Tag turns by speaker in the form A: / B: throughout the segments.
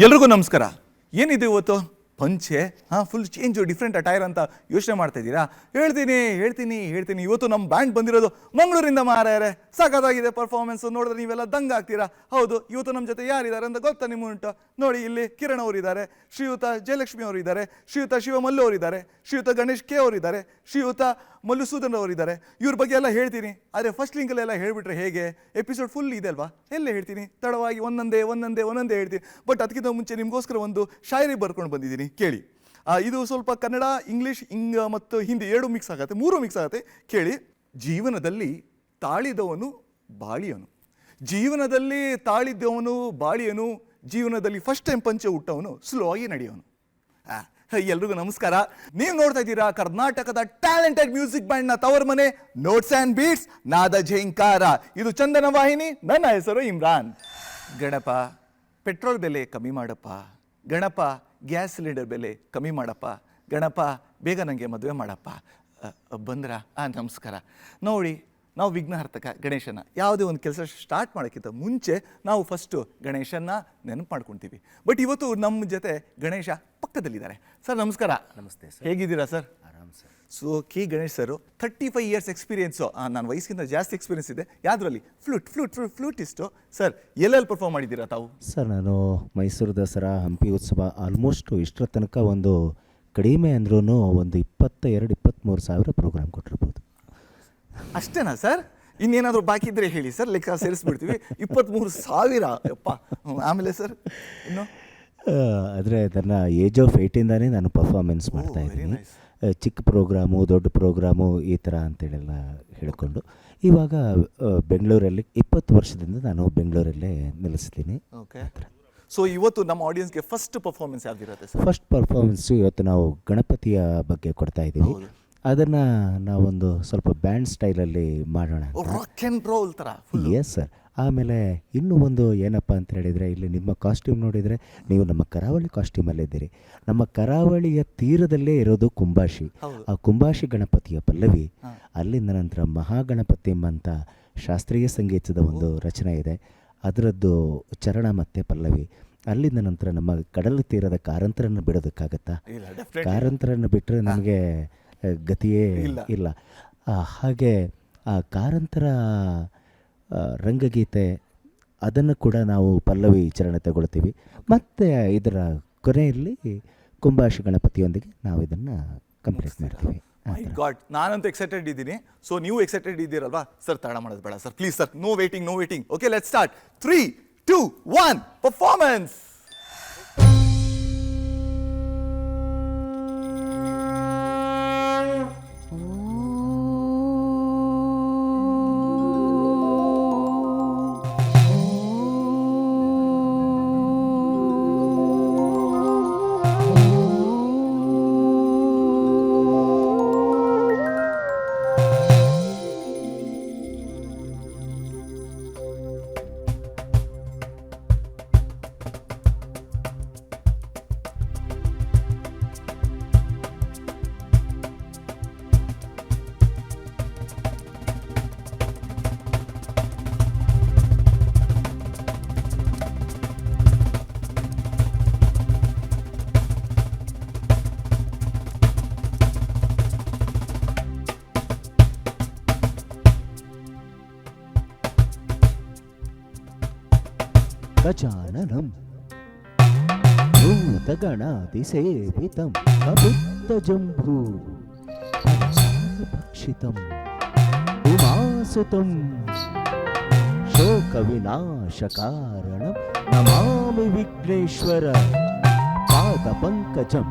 A: ಎಲ್ರಿಗೂ ನಮಸ್ಕಾರ. ಏನಿದೆ ಇವತ್ತು ಪಂಚೆ ಫುಲ್ ಚೇಂಜು ಡಿಫ್ರೆಂಟ್ ಅಟೈರ್ ಅಂತ ಯೋಚನೆ ಮಾಡ್ತಾ ಇದ್ದೀರಾ? ಹೇಳ್ತೀನಿ. ಇವತ್ತು ನಮ್ಮ ಬ್ಯಾಂಡ್ ಬಂದಿರೋದು ಮಂಗಳೂರಿಂದ ಮಾರಾಯರೆ. ಸಾಕಾಗಿದೆ ಪರ್ಫಾರ್ಮೆನ್ಸ್ ನೋಡಿದ್ರೆ ನೀವೆಲ್ಲ ದಂಗ ಆಗ್ತೀರಾ. ಹೌದು, ಇವತ್ತು ನಮ್ಮ ಜೊತೆ ಯಾರಿದ್ದಾರೆ ಅಂತ ಗೊತ್ತಾ ನಿಮ್ಮುಂಟು? ನೋಡಿ, ಇಲ್ಲಿ ಕಿರಣ್ ಅವರಿದ್ದಾರೆ, ಶ್ರೀಯುತ ಜಯಲಕ್ಷ್ಮಿ ಅವರಿದ್ದಾರೆ, ಶ್ರೀಯುತ ಶಿವಮಲ್ಲು ಅವರಿದ್ದಾರೆ, ಶ್ರೀಯುತ ಗಣೇಶ್ ಕೆ ಅವರಿದ್ದಾರೆ, ಶ್ರೀಯುತ ಮಲ್ಲುಸೂದನ್ ಅವರಿದ್ದಾರೆ. ಇವ್ರ ಬಗ್ಗೆ ಎಲ್ಲ ಹೇಳ್ತೀನಿ. ಆದರೆ ಫಸ್ಟ್ ಲಿಂಕಲ್ಲೆಲ್ಲ ಹೇಳ್ಬಿಟ್ರೆ ಹೇಗೆ? ಎಪಿಸೋಡ್ ಫುಲ್ ಇದೆ ಅಲ್ವಾ? ಎಲ್ಲೇ ಹೇಳ್ತೀನಿ, ತಡವಾಗಿ ಒಂದೊಂದೇ ಹೇಳ್ತೀನಿ. ಬಟ್ ಅದಕ್ಕಿಂತ ಮುಂಚೆ ನಿಮಗೋಸ್ಕರ ಒಂದು ಶಾಯರಿ ಬರ್ಕೊಂಡು ಬಂದಿದ್ದೀನಿ, ಕೇಳಿ. ಇದು ಸ್ವಲ್ಪ ಕನ್ನಡ, ಇಂಗ್ಲೀಷ್, ಮತ್ತು ಹಿಂದಿ 2 ಮಿಕ್ಸ್ ಆಗುತ್ತೆ, 3 ಮಿಕ್ಸ್ ಆಗುತ್ತೆ, ಕೇಳಿ. ಜೀವನದಲ್ಲಿ ತಾಳಿದವನು ಬಾಳಿಯನು, ಜೀವನದಲ್ಲಿ ತಾಳಿದ್ದವನು ಬಾಳಿಯನು, ಜೀವನದಲ್ಲಿ ಫಸ್ಟ್ ಟೈಮ್ ಪಂಚೆ ಹುಟ್ಟವನು ಸ್ಲೋ ಆಗಿ ನಡೆಯೋನು. ಎಲ್ರಿಗೂ ನಮಸ್ಕಾರ. ನೀವು ನೋಡ್ತಾ ಇದ್ದೀರಾ ಕರ್ನಾಟಕದ ಟ್ಯಾಲೆಂಟೆಡ್ ಮ್ಯೂಸಿಕ್ ಬ್ಯಾಂಡ್ ನ ತವರ್ ಮನೆ ನೋಟ್ಸ್ ಆ್ಯಂಡ್ ಬೀಟ್ಸ್, ನಾದ ಝೇಂಕಾರ. ಇದು ಚಂದನ ವಾಹಿನಿ. ನನ್ನ ಹೆಸರು ಇಮ್ರಾನ್. ಗಣಪ, ಪೆಟ್ರೋಲ್ ಬೆಲೆ ಕಮ್ಮಿ ಮಾಡಪ್ಪ. ಗಣಪ, ಗ್ಯಾಸ್ ಸಿಲಿಂಡರ್ ಬೆಲೆ ಕಮ್ಮಿ ಮಾಡಪ್ಪ. ಗಣಪ, ಬೇಗ ನನಗೆ ಮದುವೆ ಮಾಡಪ್ಪ. ಬಂದ್ರಾ? ನಮಸ್ಕಾರ. ನೋಡಿ, ನಾವು ವಿಘ್ನಹರ್ತಕ ಗಣೇಶನ ಯಾವುದೇ ಒಂದು ಕೆಲಸ ಸ್ಟಾರ್ಟ್ ಮಾಡೋಕ್ಕಿಂತ ಮುಂಚೆ ನಾವು ಫಸ್ಟು ಗಣೇಶನ್ನ ನೆನಪು ಮಾಡ್ಕೊತೀವಿ. ಬಟ್ ಇವತ್ತು ನಮ್ಮ ಜೊತೆ ಗಣೇಶ ಪಕ್ಕದಲ್ಲಿದ್ದಾರೆ. ಸರ್ ನಮಸ್ಕಾರ.
B: ನಮಸ್ತೆ ಸರ್.
A: ಹೇಗಿದ್ದೀರಾ ಸರ್?
B: ಆರಾಮ್ ಸರ್.
A: ಸೊ ಗಣೇಶ್ ಸರು 35 ಇಯರ್ಸ್ ಎಕ್ಸ್ಪೀರಿಯೆನ್ಸು. ನನ್ನ ವಯಸ್ಸಿಗಿಂತ ಜಾಸ್ತಿ ಎಕ್ಸ್ಪೀರಿಯೆನ್ಸ್ ಇದೆ. ಯಾವುದರಲ್ಲಿ? ಫ್ಲೂಟಿಸ್ಟು. ಸರ್ ಎಲ್ಲೆಲ್ಲಿ ಪರ್ಫಾರ್ಮ್ ಮಾಡಿದ್ದೀರಾ ತಾವು?
B: ಸರ್, ನಾನು ಮೈಸೂರು ದಸರಾ, ಹಂಪಿ ಉತ್ಸವ ಆಲ್ಮೋಸ್ಟ್ ಇಷ್ಟರ ತನಕ ಒಂದು ಕಡಿಮೆ ಅಂದ್ರೂ ಒಂದು 22-23 ಸಾವಿರ ಪ್ರೋಗ್ರಾಮ್ ಕೊಟ್ಟಿರ್ಬೋದು.
A: ಅಷ್ಟೇನಾ ಸರ್? ಇನ್ನೇನಾದರೂ ಬಾಕಿ ಇದ್ರೆ ಹೇಳಿ ಸರ್, ಲೆಕ್ಕ ಸೇರಿಸ್ಬಿಡ್ತೀವಿ. 23,000 ಯಪ್ಪ. ಆಮೇಲೆ ಸರ್ ಇನ್ನು
B: ಆದರೆ ನನ್ನ ಏಜ್ ಆಫ್ 8ಇಂದಾನೇ ನಾನು ಪರ್ಫಾರ್ಮೆನ್ಸ್ ಮಾಡ್ತಾ ಇದ್ದೀನಿ. ಚಿಕ್ಕ ಪ್ರೋಗ್ರಾಮು, ದೊಡ್ಡ ಪ್ರೋಗ್ರಾಮು, ಈ ಥರ ಅಂತೇಳೆಲ್ಲ ಹೇಳ್ಕೊಂಡು ಇವಾಗ ಬೆಂಗಳೂರಲ್ಲಿ 20 ವರ್ಷದಿಂದ ನಾನು ಬೆಂಗಳೂರಲ್ಲೇ ನೆಲೆಸ್ತೀನಿ.
A: ಓಕೆ. ಸೊ ಇವತ್ತು ನಮ್ಮ ಆಡಿಯನ್ಸ್ಗೆ ಫಸ್ಟ್ ಪರ್ಫಾರ್ಮೆನ್ಸ್ ಯಾವ್ದಿರುತ್ತೆ ಸರ್?
B: ಫಸ್ಟ್ ಪರ್ಫಾರ್ಮೆನ್ಸು ಇವತ್ತು ನಾವು ಗಣಪತಿಯ ಬಗ್ಗೆ ಕೊಡ್ತಾ ಇದ್ದೀವಿ. ಅದನ್ನು ನಾವೊಂದು ಸ್ವಲ್ಪ ಬ್ಯಾಂಡ್ ಸ್ಟೈಲಲ್ಲಿ ಮಾಡೋಣ.
A: ರಾಕ್ ಆ್ಯಂಡ್ ರೋಲ್ ಥರ?
B: Yes sir. ಆಮೇಲೆ ಇನ್ನೂ ಒಂದು ಏನಪ್ಪ ಅಂತ ಹೇಳಿದರೆ, ಇಲ್ಲಿ ನಿಮ್ಮ ಕಾಸ್ಟ್ಯೂಮ್ ನೋಡಿದರೆ ನೀವು ನಮ್ಮ ಕರಾವಳಿ ಕಾಸ್ಟ್ಯೂಮಲ್ಲಿದ್ದೀರಿ. ನಮ್ಮ ಕರಾವಳಿಯ ತೀರದಲ್ಲೇ ಇರೋದು ಕುಂಬಾಶಿ. ಆ ಕುಂಬಾಶಿ ಗಣಪತಿಯ ಪಲ್ಲವಿ, ಅಲ್ಲಿಂದ ನಂತರ ಮಹಾಗಣಪತಿ ಎಂಬಂಥ ಶಾಸ್ತ್ರೀಯ ಸಂಗೀತದ ಒಂದು ರಚನೆ ಇದೆ, ಅದರದ್ದು ಚರಣ ಮತ್ತು ಪಲ್ಲವಿ. ಅಲ್ಲಿಂದ ನಂತರ ನಮ್ಮ ಕಡಲ ತೀರದ ಕಾರಂತರನ್ನು ಬಿಡೋದಕ್ಕಾಗತ್ತಾ? ಕಾರಂತರನ್ನು ಬಿಟ್ಟರೆ ನಮಗೆ ಗತಿಯೇ ಇಲ್ಲ. ಹಾಗೆ ಆ ಕಾರಂತರ ರಂಗಗೀತೆ, ಅದನ್ನು ಕೂಡ ನಾವು ಪಲ್ಲವಿ ಚರಣ ತಗೊಳ್ತೀವಿ. ಮತ್ತು ಇದರ ಕೊನೆಯಲ್ಲಿ ಕುಂಬಾಶಿ ಗಣಪತಿಯೊಂದಿಗೆ ನಾವು ಇದನ್ನು ಕಂಪ್ಲೀಟ್ ಮಾಡ್ತೀವಿ.
A: ಗಾಡ್, ನಾನಂತೂ ಎಕ್ಸೈಟೆಡ್ ಇದ್ದೀನಿ. ಸೊ ನೀವು ಎಕ್ಸೈಟೆಡ್ ಇದ್ದೀರಲ್ವಾ ಸರ್? ತಡ ಮಾಡೋದು ಬೇಡ sir, please sir. No waiting. Okay, let's start. 3, 2, 1 performance.
B: ಗಜಾನನಂ ಭೂತಗಣಾತಿಸೇವಿತಂ ಕಪಿತ್ತಜಂಭೂ ಭಕ್ಷಿತಂ ಉಮಾಸುತಂ ಶೋಕವಿನಾಶಕಾರಣಂ ನಮಾಮಿ ವಿಘ್ನೇಶ್ವರ ಪಾದಪಂಕಜಂ.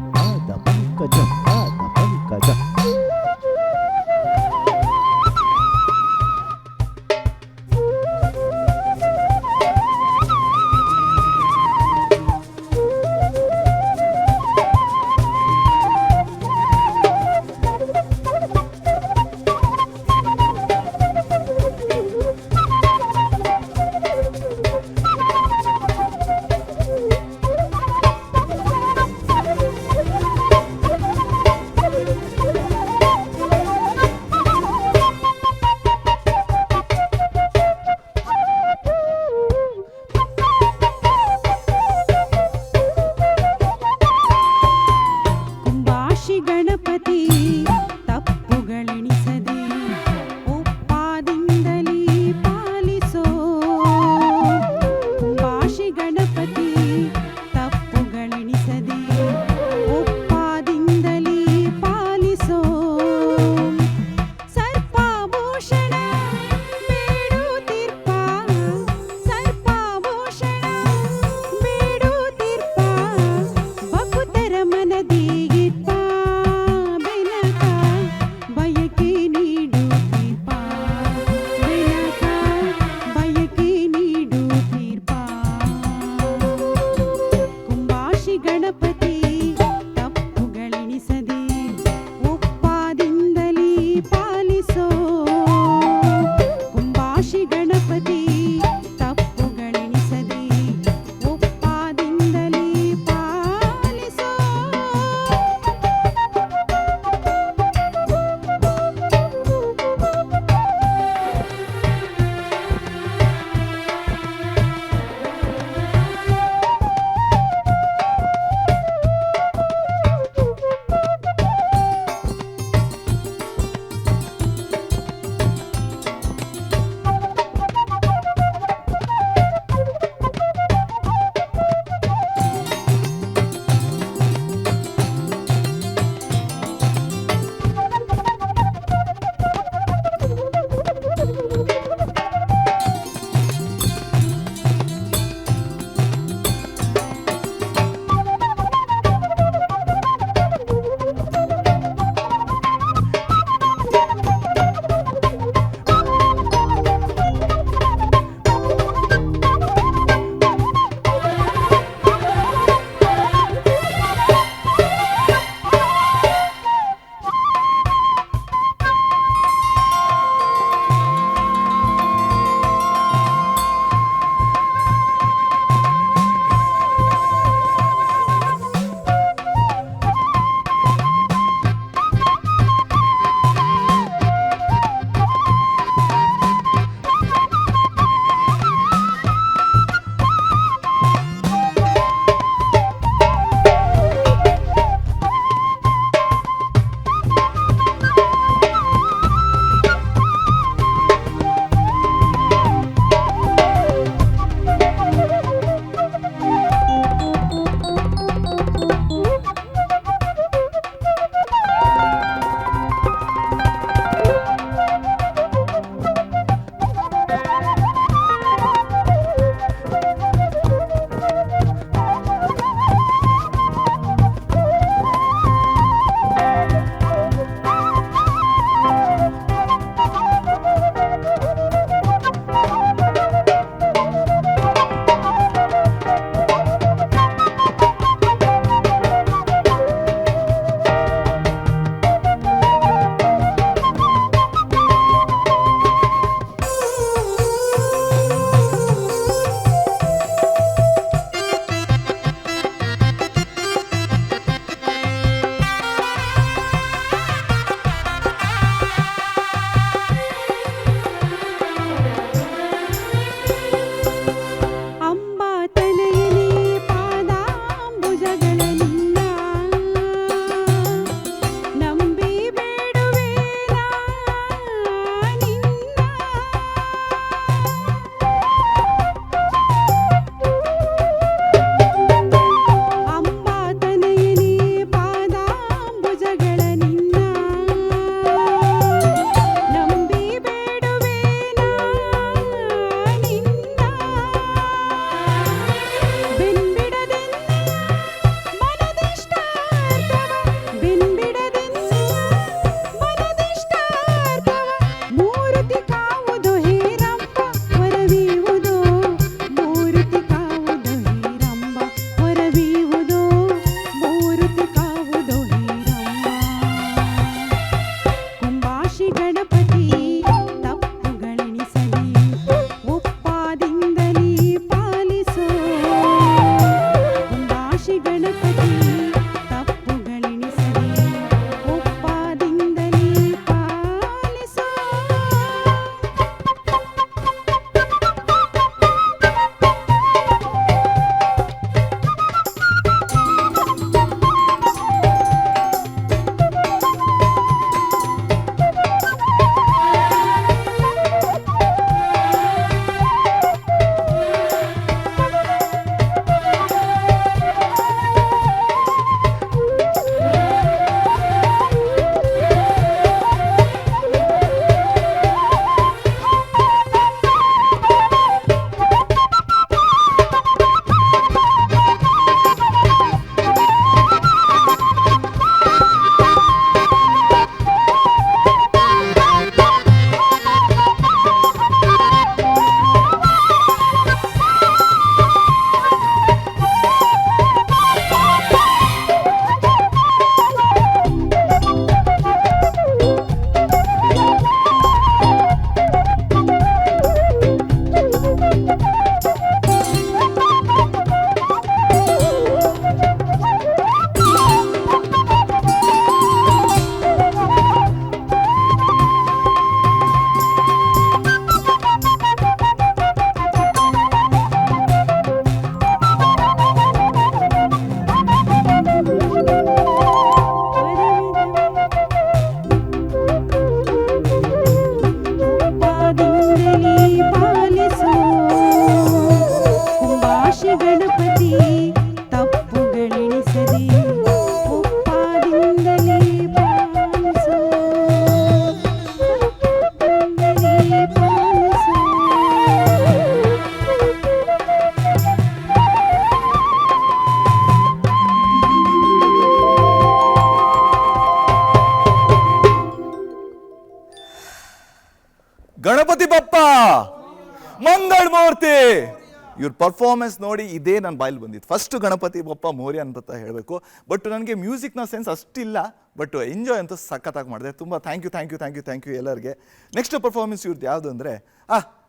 A: ಇವ್ರ ಪರ್ಫಾರ್ಮೆನ್ಸ್ ನೋಡಿ ಇದೇ ನನ್ನ ಬಾಯಲ್ಲಿ ಬಂದಿತ್ತು. ಫಸ್ಟ್ ಗಣಪತಿ ಬಪ್ಪ ಮೋರ್ಯ ಅಂತ ಹೇಳಬೇಕು. ಬಟ್ ನನಗೆ ಮ್ಯೂಸಿಕ್ನ ಸೆನ್ಸ್ ಅಷ್ಟಿಲ್ಲ, ಬಟ್ ಎಂಜಾಯ್ ಅಂತೂ ಸಖತ್ತಾಗಿ ಮಾಡಿದೆ. ತುಂಬ ಥ್ಯಾಂಕ್ ಯು ಎಲ್ಲರಿಗೆ. ನೆಕ್ಸ್ಟ್ ಪರ್ಫಾರ್ಮೆನ್ಸ್ ಇವ್ರದ್ದು ಯಾವುದು ಅಂದರೆ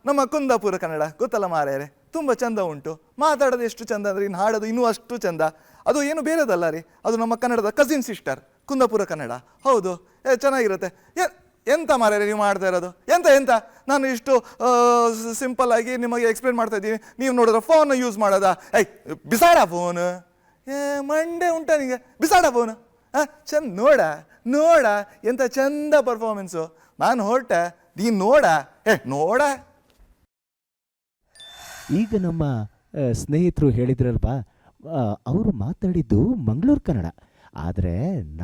A: ನಮ್ಮ ಕುಂದಾಪುರ ಕನ್ನಡ ಗೊತ್ತಲ್ಲ ಮಾರ್ಯಾರೆ, ತುಂಬ ಚಂದ ಉಂಟು. ಮಾತಾಡೋದು ಎಷ್ಟು ಚಂದ ಅಂದರೆ ಇನ್ನು ಹಾಡೋದು ಇನ್ನೂ ಅಷ್ಟು ಚಂದ. ಅದು ಏನು ಬೇರೆದಲ್ಲ ರೀ, ಅದು ನಮ್ಮ ಕನ್ನಡದ ಕಸಿನ್ ಸಿಸ್ಟರ್ ಕುಂದಾಪುರ ಕನ್ನಡ. ಹೌದು, ಚೆನ್ನಾಗಿರುತ್ತೆ. ಎಂತ ಮಾರ್ಯಾರೆ ನೀವು ಮಾಡ್ತಾ ಇರೋದು? ಎಂತ ನಾನು ಇಷ್ಟು ಸಿಂಪಲ್ ಆಗಿ ನಿಮಗೆ ಎಕ್ಸ್ಪ್ಲೇನ್ ಮಾಡ್ತಾ ಇದ್ದೀನಿ, ನೀವು ನೋಡಿದ್ರೆ ಫೋನ್ ಯೂಸ್ ಮಾಡೋದಾ? ಬಿಸಾಡ ಫೋನ್, ಮಂಡೆ ಉಂಟ ನಿಮಗೆ, ಬಿಸಾಡ ಫೋನ್. ಚಂದ ನೋಡ ಎಂತ ಚಂದ ಪರ್ಫಾರ್ಮೆನ್ಸು. ನಾನು ಹೊರಟೆ, ನೀನು ನೋಡ.
B: ಈಗ ನಮ್ಮ ಸ್ನೇಹಿತರು ಹೇಳಿದ್ರಲ್ವಾ, ಅವರು ಮಾತಾಡಿದ್ದು ಮಂಗಳೂರು ಕನ್ನಡ, ಆದರೆ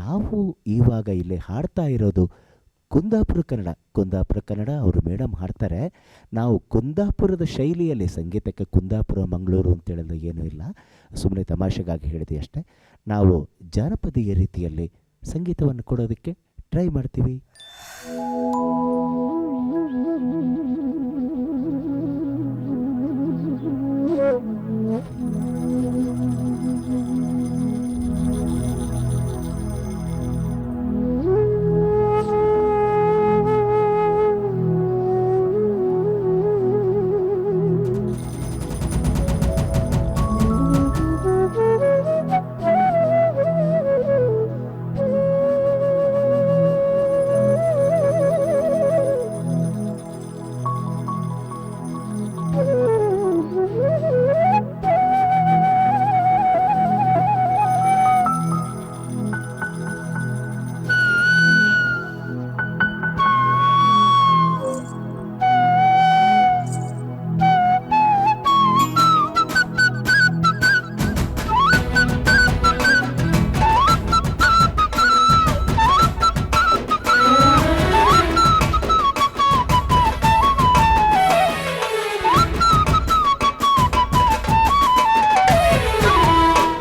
B: ನಾವು ಇವಾಗ ಇಲ್ಲಿ ಹಾಡ್ತಾ ಇರೋದು ಕುಂದಾಪುರ ಕನ್ನಡ. ಅವರು ಮೇಡಮ್ ಹಾಡ್ತಾರೆ. ನಾವು ಕುಂದಾಪುರದ ಶೈಲಿಯಲ್ಲಿ ಸಂಗೀತಕ್ಕೆ ಕುಂದಾಪುರ ಮಂಗಳೂರು ಅಂತೇಳಿದ್ರೆ ಏನೂ ಇಲ್ಲ, ಸುಮ್ಮನೆ ತಮಾಷೆಗಾಗಿ ಹೇಳಿದೆ ಅಷ್ಟೇ. ನಾವು ಜಾನಪದೀಯ ರೀತಿಯಲ್ಲಿ ಸಂಗೀತವನ್ನು ಕೊಡೋದಕ್ಕೆ ಟ್ರೈ ಮಾಡ್ತೀವಿ.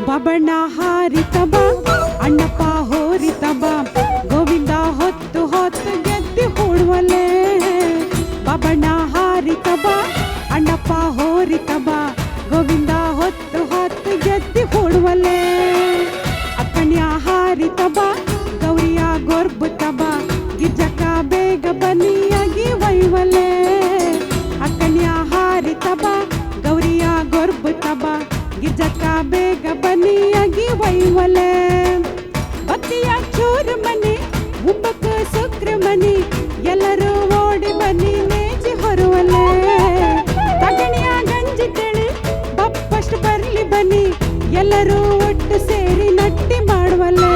C: ಬಬಣ್ಣ ಹಾರಿತಬ ಅಣ್ಣಪ್ಪ ಹೋರಿತಬ ಗೋವಿಂದ ಹೊತ್ತು ಗೆದ್ದಿ ಹೂಡುವಲೆ. ಬಬಣ್ಣ ಹಾರಿತಬ ಅಣ್ಣಪ್ಪ ಹೋರಿತಬ ಗೋವಿಂದ ಹೊತ್ತು ಗೆದ್ದಿ ಹೂಡುವಲೆ. ಅಕ್ಕಣ್ಯ ಹಾರಿತಬ ಗೌರಿಯ ಗೊರ್ಬುತಬ ಗಿಜ್ಜಕ್ಕ ಬೇಗ ಬನ್ನಿಯಾಗಿ ವೈವಲೆ. ಅಕ್ಕಣ್ಯ ಹಾರಿತಬ ಗೌರಿಯ ಗೊರ್ಬುತಬ ಗಿಜ್ಜಕ್ಕ ಬೇಗ ಬನ್ನಿಯಾಗಿ ವೈವಲೆ. ಬತ್ತಿಯ ಚೂರು ಮನೆ ಉಬ್ಬಕ್ಕ ಸುಕ್ರ ಮನೆ ಎಲ್ಲರೂ ಓಡಿ ಬನ್ನಿ ನೇಜಿ ಹೊರುವಲೆ. ತಗಣಿಯ ಗಂಜಿ ತೆಳಿ ಬಪ್ಪಷ್ಟು ಬರ್ಲಿ ಬನ್ನಿ ಎಲ್ಲರೂ ಒಟ್ಟು ಸೇರಿ ನಟ್ಟಿ ಮಾಡುವಲೆ.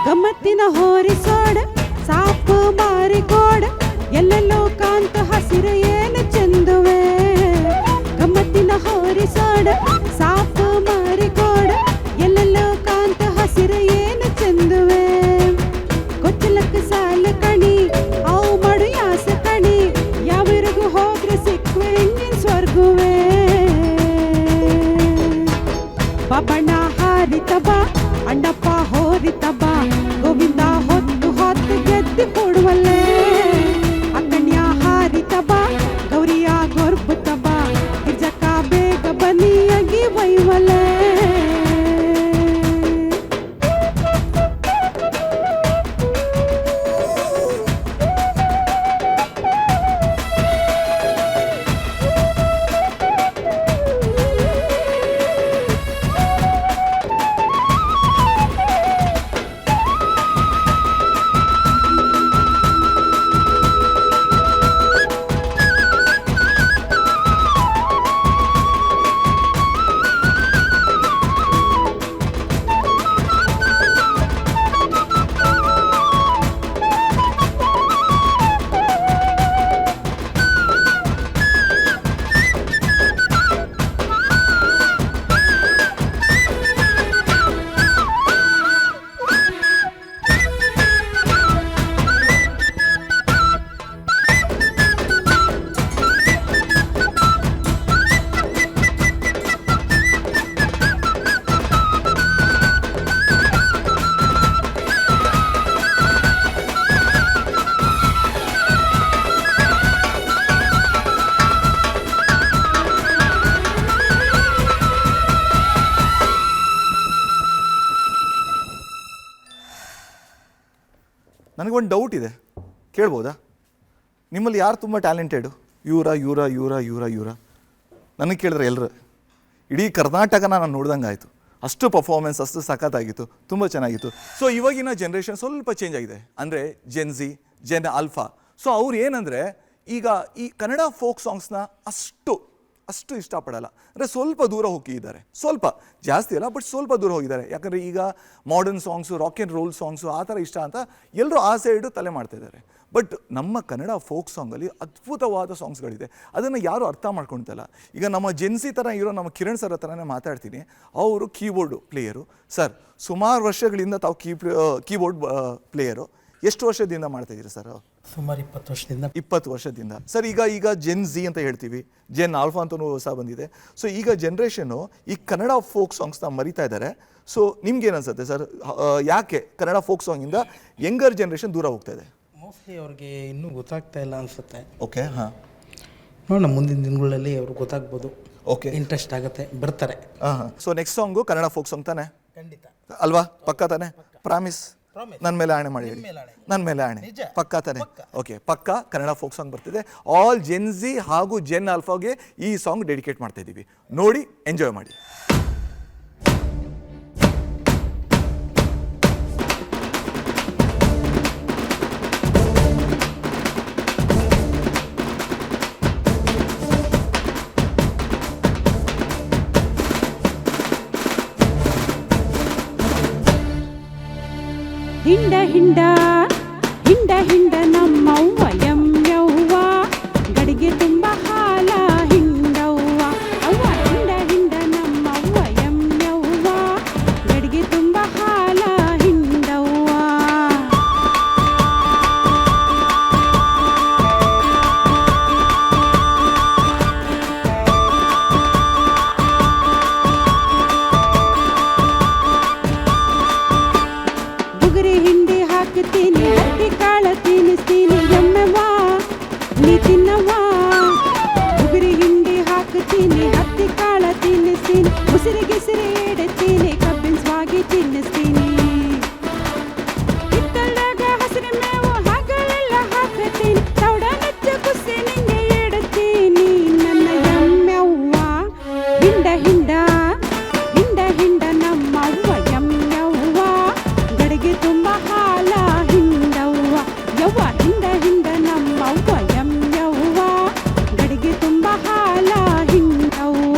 C: ಗಮ್ಮತ್ತಿನ ಹೋರಿಸೋಡ ಸಾಪು ಮಾರಿಕೋಡ ಎಲ್ಲೆಲ್ಲೋ ಕಾಂತ ಹಸಿರು ಏನು ಚಂದುವೆ. ಗಮ್ಮತ್ತಿನ ಹೋರಿಸೋಡ ಸಾಪು ಮಾರಿಕೋಡ ಎಲ್ಲೆಲ್ಲೋ ಕಾಂತ ಹಸಿರು ಏನು ಚಂದುವೆ. ಕೊಚ್ಚಲಕ್ಕ ಸಾಲ ಕಣಿ ಅವು ಮಡು ಯಾಸ ಕಣಿ ಯಾವಿರಿಗೂ ಹೋದ್ರೆ ಸಿಕ್ಕುವೆ ಇಂಜಿನ್ ಸ್ವರ್ಗುವೆ. ಬಬಣ್ಣ ಹಾರಿತಬ ಅಣ್ಣಪ್ಪ ಹೋರಿತಬ ಗೋವಿಂದ ಹೊತ್ತು ಗೆದ್ದಿ ಕೊಡುವಲ್ಲೆ. ಅಕ್ಕಣ್ಯ ಹಾರಿತಬ ಗೌರಿಯ ಗೊರ್ಬುತಬ ಗಿರ್ಜಕ್ಕ ಬೇಗ ಬನ್ನಿಯಾಗಿ ವೈವಲೆ.
A: ನನಗೊಂದು ಡೌಟ್ ಇದೆ, ಕೇಳ್ಬೋದಾ? ನಿಮ್ಮಲ್ಲಿ ಯಾರು ತುಂಬ ಟ್ಯಾಲೆಂಟೆಡು? ಇವರ ನನಗೆ ಕೇಳಿದ್ರೆ ಎಲ್ಲರೂ, ಇಡೀ ಕರ್ನಾಟಕನ ನಾನು ನೋಡ್ದಂಗೆ ಆಯಿತು. ಅಷ್ಟು ಪರ್ಫಾರ್ಮೆನ್ಸ್ ಅಷ್ಟು ಸಖತ್ತಾಗಿತ್ತು, ತುಂಬ ಚೆನ್ನಾಗಿತ್ತು. ಸೊ ಇವಾಗಿನ ಜನ್ರೇಷನ್ ಸ್ವಲ್ಪ ಚೇಂಜ್ ಆಗಿದೆ, ಅಂದರೆ Gen Z, Gen alpha. So ಅವ್ರು ಏನಂದರೆ ಈಗ ಈ ಕನ್ನಡ ಫೋಕ್ ಸಾಂಗ್ಸ್ನ ಅಷ್ಟು ಇಷ್ಟಪಡಲ್ಲ, ಅಂದರೆ ಸ್ವಲ್ಪ ದೂರ ಹೋಗಿದ್ದಾರೆ, ಸ್ವಲ್ಪ ಜಾಸ್ತಿ ಅಲ್ಲ ಬಟ್ ಸ್ವಲ್ಪ ದೂರ ಹೋಗಿದ್ದಾರೆ. ಯಾಕಂದರೆ ಈಗ modern songs, rock and roll songs ಆ ಥರ ಇಷ್ಟ ಅಂತ ಎಲ್ಲರೂ ಆ ಸೈಡು ತಲೆ ಮಾಡ್ತಾಯಿದ್ದಾರೆ. ಬಟ್ ನಮ್ಮ ಕನ್ನಡ ಫೋಕ್ ಸಾಂಗಲ್ಲಿ ಅದ್ಭುತವಾದ ಸಾಂಗ್ಸ್ಗಳಿದೆ, ಅದನ್ನು ಯಾರೂ ಅರ್ಥ ಮಾಡ್ಕೊಳ್ತಲ್ಲ. ಈಗ ನಮ್ಮ ಜೆನ್ಸಿ ಥರ ಇರೋ ನಮ್ಮ ಕಿರಣ್ ಸರ್ ಹತ್ರನೇ ಮಾತಾಡ್ತೀನಿ. ಅವರು ಕೀಬೋರ್ಡು ಪ್ಲೇಯರು. ಸರ್, ಸುಮಾರು ವರ್ಷಗಳಿಂದ ತಾವು ಕೀಬೋರ್ಡ್ ಪ್ಲೇಯರು. ಎಷ್ಟು ವರ್ಷದಿಂದ ಮಾಡ್ತಾಯಿದ್ದೀರಿ ಸರ್?
D: ಸುಮಾರು 20 ವರ್ಷದಿಂದ.
A: 20 ವರ್ಷದಿಂದ. ಸರ್, ಈಗ ಜೆನ್ ಝಿ ಅಂತ ಹೇಳ್ತೀವಿ, ಜೆನ್ ಆಲ್ಫಾ ಅಂತಲೂ ಸಹ ಬಂದಿದೆ. ಸೊ ಈಗ ಜನ್ರೇಷನ್ನು ಈ ಕನ್ನಡ ಫೋಕ್ ಸಾಂಗ್ಸ್ನ ಮರಿತಾ ಇದ್ದಾರೆ. ಸೊ ನಿಮ್ಗೇನು ಅನ್ಸುತ್ತೆ ಸರ್, ಯಾಕೆ ಕನ್ನಡ ಫೋಕ್ ಸಾಂಗಿಂದ ಯಂಗರ್ ಜನ್ರೇಷನ್ ದೂರ ಹೋಗ್ತಾ ಇದೆ?
D: ಮೋಸ್ಟ್ಲಿ ಅವ್ರಿಗೆ ಇನ್ನೂ ಗೊತ್ತಾಗ್ತಾ ಇಲ್ಲ ಅನಿಸುತ್ತೆ.
A: ಓಕೆ, ಹಾಂ,
D: ನೋಡೋಣ ಮುಂದಿನ ದಿನಗಳಲ್ಲಿ ಅವ್ರಿಗೆ ಗೊತ್ತಾಗ್ಬೋದು.
A: ಓಕೆ,
D: ಇಂಟ್ರೆಸ್ಟ್ ಆಗುತ್ತೆ, ಬರ್ತಾರೆ.
A: ಹಾಂ. So next song Kannada folk song ತಾನೆ?
D: ಖಂಡಿತ
A: ಅಲ್ವಾ? ಪಕ್ಕ ತಾನೆ? ಪ್ರಾಮಿಸ್? ನನ್ನ ಮೇಲೆ ಆಣೆ ಮಾಡಿ ಹೇಳಿ. ನನ್ನ ಮೇಲೆ ಆಣೆ, ಪಕ್ಕ ತಾನೆ? ಓಕೆ, ಪಕ್ಕ ಕನ್ನಡ ಫೋಕ್ ಸಾಂಗ್ ಬರ್ತಿದೆ. ಆಲ್ ಜೆನ್ ಝಿ ಹಾಗೂ ಜೆನ್ ಆಲ್ಫಾಗೆ ಈ ಸಾಂಗ್ ಡೆಡಿಕೇಟ್ ಮಾಡ್ತಾ ಇದ್ದೀವಿ. ನೋಡಿ, ಎಂಜಾಯ್ ಮಾಡಿ.
C: ಹಿಂಡ ಹಿಂಡ ಹಿಂಡ ಹಿಂಡ ನಮ್ಮವ್ವ ಯವ್ವ ಗಡಿಗೆ ತುಂಬ ಹಾಲ ಹಿಂಡವ್ವ ಅವ್ವ ಹಿಂಡ ಹಿಂಡ ನಮ್ಮವ್ವ ಯವ್ವ ಗಡಿಗೆ ತುಂಬ ಹಾಲ ಹಿಂಡವ್ವ. ಬುಗುರಿ ಹಿಂಡಿ ಹಾಕ್ತೀನಿ, ಹತ್ತಿ ಕಾಳ ತಿನ್ನಿಸ್ತೀನಿ ಎಮ್ಮೆವ್ವ ನೀ ತಿನ್ನವ್ವ. ಬುಗುರಿ ಹಿಂಡಿ ಹಾಕ್ತೀನಿ, ಹತ್ತಿ ಕಾಳ ತಿನ್ನಿಸ್ತೀನಿ, ಉಸಿರಿಗಿಸಿರಿ ಇಡುತ್ತೀನಿ, ಕಬ್ಬಿನ ಸ್ವಾಗಿ ತಿನ್ನಿಸ್ತೀನಿ. ಹಿತ್ತಲ್ದಾಗ ಹಸಿರು ಮೇವು ಹಾಗಲೆಲ್ಲ ಹಾಕತೀನಿ, ತೌಡ ನೆಚ್ಚ ಕುಸಿ ನಿಂಗೆ ಇಡುತ್ತೀನಿ ನನ್ನ ಎಮ್ಮೆವ್ವ. ಹಿಂಡ ಹಿಂಡ ಹಿಂಡ ಹಿಂಡ ನಮ್ಮವ್ವ ಯವ್ವ ಗಡಿಗೆ ತುಂಬ ಹಾಲ ಹಿಂಡವ್ವ ಯವ್ವ ಹಿಂಡ ಹಿಂಡ ನಮ್ಮವ್ವ ಯವ್ವ ಗಡಿಗೆ ತುಂಬ ಹಾಲ ಹಿಂಡವ್ವ.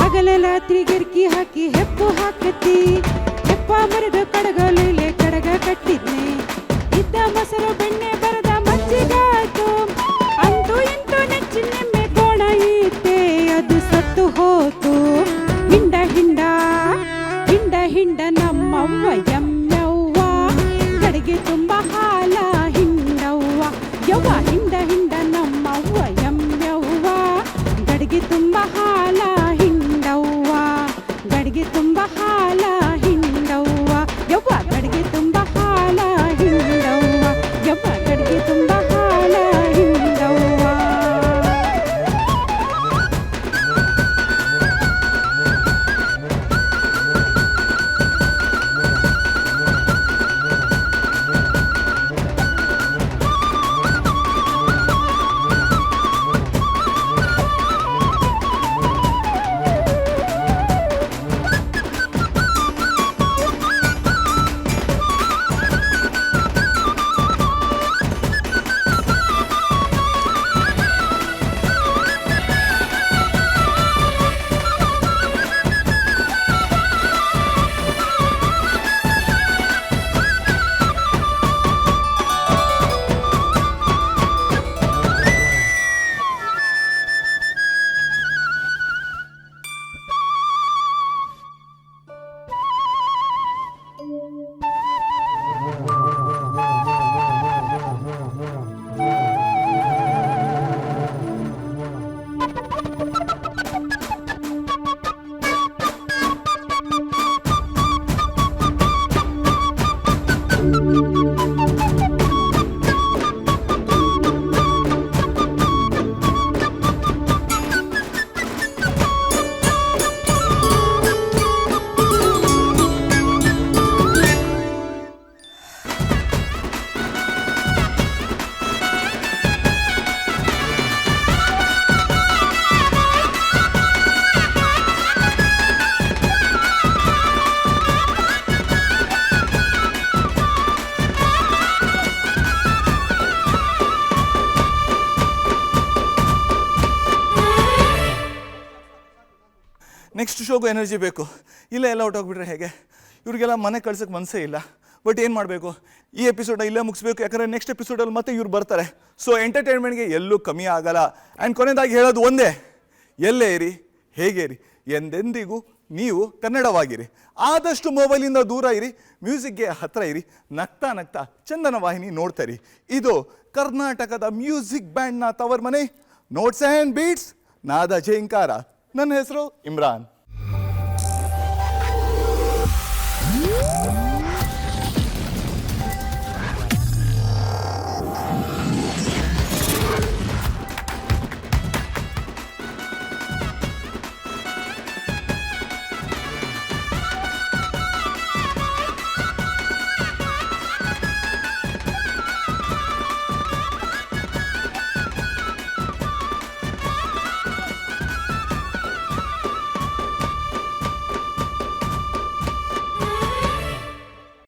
C: ಹಗಲ ರಾತ್ರಿ ಗಿರ್ಕಿ ಹಾಕಿ ಹೆಪ್ಪು ಹಾಕತಿ, ಹೆಪ್ಪ ಮರದ ಕಡಗಲಿಲೆ ಕಡಗ ಕಟ್ಟಿದ್ನೆ, ಇದ್ದ ಮೊಸರು ಬೆಣ್ಣೆ ಬರದ ಮಜ್ಜಿಗಾತು, ಅಂತೂ ಇಂತೂ ನೆಚ್ಚಿನ ನೆಮ್ಮೆ ಕೋಣ ಇತ್ತೆ ಅದು ಸತ್ತು ಹೋತು. ಹಿಂಡ ಹಿಂಡ ಹಿಂಡ ಹಿಂಡ ನಮ್ಮವ್ವ ಯವ್ವ ಗಡಿಗೆ ತುಂಬ ಹಾಲ ಹಿಂಡವ್ವ ಯವ್ವ ಹಿಂಡ ಹಿಂಡ ನಮ್ಮವ್ವ ಯವ್ವ ಗಡಿಗೆ ತುಂಬ ಹಾಲ ಹಿಂಡವ್ವ ಗಡಿಗೆ ತುಂಬ ಹಾಲ ಹಿಂಡವ್ವ ಯವ್ವ ಗಡಿಗೆ ತುಂಬ ಹಾಲ ಹಿಂಡವ್ವ ಯವ್ವ ಗಡಿಗೆ ತುಂಬ ಹಾಲ ಹಿಂಡವ್ವ.
A: ನೆಕ್ಸ್ಟ್ ಶೋಗೂ ಎನರ್ಜಿ ಬೇಕು. ಇಲ್ಲ ಎಲ್ಲ ಹೊಟ್ಟೋಗ್ಬಿಟ್ರೆ ಹೇಗೆ? ಇವ್ರಿಗೆಲ್ಲ ಮನೆ ಕಳ್ಸೋಕ್ಕೆ ಮನಸ್ಸೇ ಇಲ್ಲ. ಬಟ್ ಏನು ಮಾಡಬೇಕು, ಈ ಎಪಿಸೋಡ್ನ ಇಲ್ಲೇ ಮುಗಿಸ್ಬೇಕು, ಯಾಕಂದರೆ ನೆಕ್ಸ್ಟ್ ಎಪಿಸೋಡಲ್ಲಿ ಮತ್ತೆ ಇವ್ರು ಬರ್ತಾರೆ. ಸೊ ಎಂಟರ್ಟೈನ್ಮೆಂಟ್ಗೆ ಎಲ್ಲೂ ಕಮ್ಮಿ ಆಗಲ್ಲ. ಆ್ಯಂಡ್ ಕೊನೆಯದಾಗಿ ಹೇಳೋದು ಒಂದೇ, ಎಲ್ಲೇ ಇರಿ, ಹೇಗೆ ಇರಿ, ಎಂದೆಂದಿಗೂ ನೀವು ಕನ್ನಡವಾಗಿರಿ. ಆದಷ್ಟು ಮೊಬೈಲಿಂದ ದೂರ ಇರಿ, ಮ್ಯೂಸಿಕ್ಗೆ ಹತ್ತಿರ ಇರಿ, ನಗ್ತಾ ನಗ್ತಾ ಚಂದನ ವಾಹಿನಿ ನೋಡ್ತಾ ಇರಿ. ಇದು ಕರ್ನಾಟಕದ ಮ್ಯೂಸಿಕ್ ಬ್ಯಾಂಡ್ನ ತವರ್ ಮನೆ, ನೋಟ್ಸ್ ಆ್ಯಂಡ್ ಬೀಟ್ಸ್, ನಾದ ಜೇಂಕಾರ. ನನ್ನ ಹೆಸರು ಇಮ್ರಾನ್.